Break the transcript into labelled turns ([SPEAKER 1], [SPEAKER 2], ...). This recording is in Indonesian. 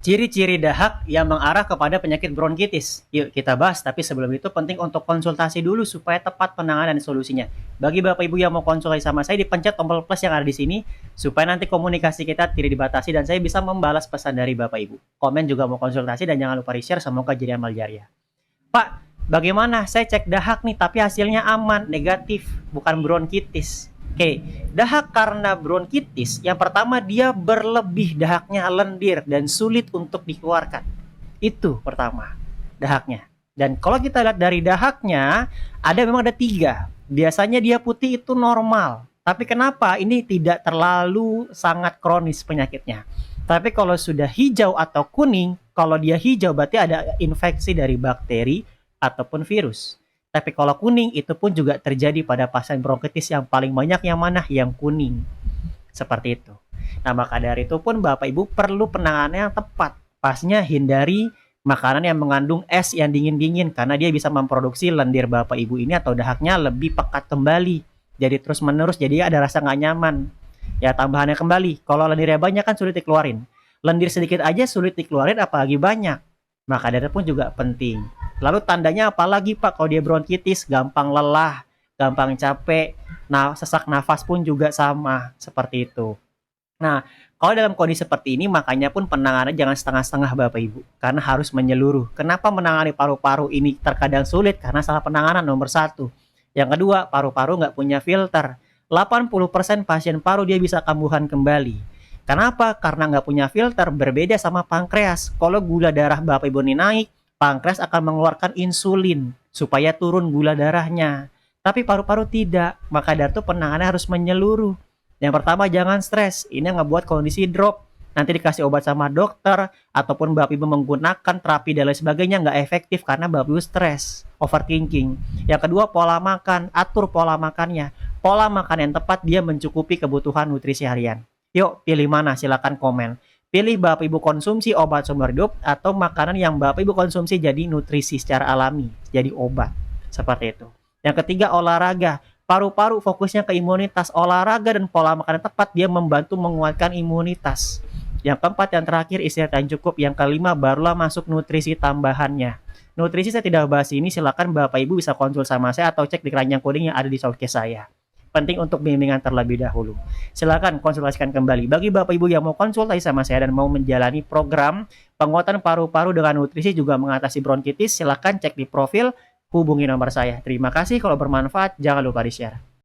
[SPEAKER 1] Ciri-ciri dahak yang mengarah kepada penyakit bronkitis. Yuk kita bahas, tapi sebelum itu penting untuk konsultasi dulu supaya tepat penanganan dan solusinya. Bagi Bapak Ibu yang mau konsultasi sama saya, dipencet tombol plus yang ada di sini, supaya nanti komunikasi kita tidak dibatasi dan saya bisa membalas pesan dari Bapak Ibu. Komen juga mau konsultasi dan jangan lupa di-share, semoga jadi amal jariah. Pak, bagaimana? Saya cek dahak nih, tapi hasilnya aman, negatif, bukan bronkitis. Oke, dahak karena bronkitis, yang pertama dia berlebih, dahaknya lendir dan sulit untuk dikeluarkan. Itu pertama, dahaknya. Dan kalau kita lihat dari dahaknya, memang ada 3. Biasanya dia putih itu normal. Tapi kenapa ini tidak terlalu sangat kronis penyakitnya? Tapi kalau sudah hijau atau kuning, kalau dia hijau berarti ada infeksi dari bakteri ataupun virus. Tapi kalau kuning itu pun juga terjadi pada pasien bronkitis yang paling banyak yang mana? Yang kuning. Seperti itu. Nah, maka dari itu pun Bapak Ibu perlu penanganan yang tepat. Pasnya hindari makanan yang mengandung es yang dingin-dingin karena dia bisa memproduksi lendir Bapak Ibu ini atau dahaknya lebih pekat kembali. Jadi terus menerus jadi ada rasa nggak nyaman. Ya tambahannya kembali, kalau lendirnya banyak kan sulit dikeluarin. Lendir sedikit aja sulit dikeluarin apalagi banyak. Maka dari itu pun juga penting. Lalu tandanya apalagi Pak kalau dia bronkitis? Gampang lelah, gampang capek, sesak nafas pun juga sama seperti itu. Nah, kalau dalam kondisi seperti ini makanya pun penanganan jangan setengah-setengah Bapak Ibu, karena harus menyeluruh. Kenapa menangani paru-paru ini terkadang sulit? Karena salah penanganan nomor 1. Yang kedua, paru-paru nggak punya filter. 80% pasien paru dia bisa kambuhan kembali. Kenapa? Karena nggak punya filter, berbeda sama pankreas. Kalau gula darah Bapak Ibu ini naik, pankreas akan mengeluarkan insulin supaya turun gula darahnya. Tapi paru-paru tidak, maka dari itu penanganan harus menyeluruh. Yang pertama jangan stres, ini ngebuat kondisi drop. Nanti dikasih obat sama dokter, ataupun Bapak Ibu menggunakan terapi dan lain sebagainya nggak efektif karena Bapak Ibu stres, overthinking. Yang kedua pola makan, atur pola makannya. Pola makan yang tepat dia mencukupi kebutuhan nutrisi harian. Yuk pilih mana, silakan komen. Pilih Bapak Ibu konsumsi obat sumber hidup atau makanan yang Bapak Ibu konsumsi jadi nutrisi secara alami, jadi obat. Seperti itu. Yang ketiga olahraga. Paru-paru fokusnya ke imunitas. Olahraga dan pola makan yang tepat dia membantu menguatkan imunitas. Yang keempat, yang terakhir istirahat yang cukup. Yang kelima barulah masuk nutrisi tambahannya. Nutrisi saya tidak bahas ini, silakan Bapak Ibu bisa konsul sama saya atau cek di keranjang coding yang ada di showcase saya. Penting untuk bimbingan terlebih dahulu. Silakan konsultasikan kembali. Bagi Bapak Ibu yang mau konsultasi sama saya dan mau menjalani program penguatan paru-paru dengan nutrisi juga mengatasi bronkitis, silakan cek di profil, hubungi nomor saya. Terima kasih, kalau bermanfaat jangan lupa di-share.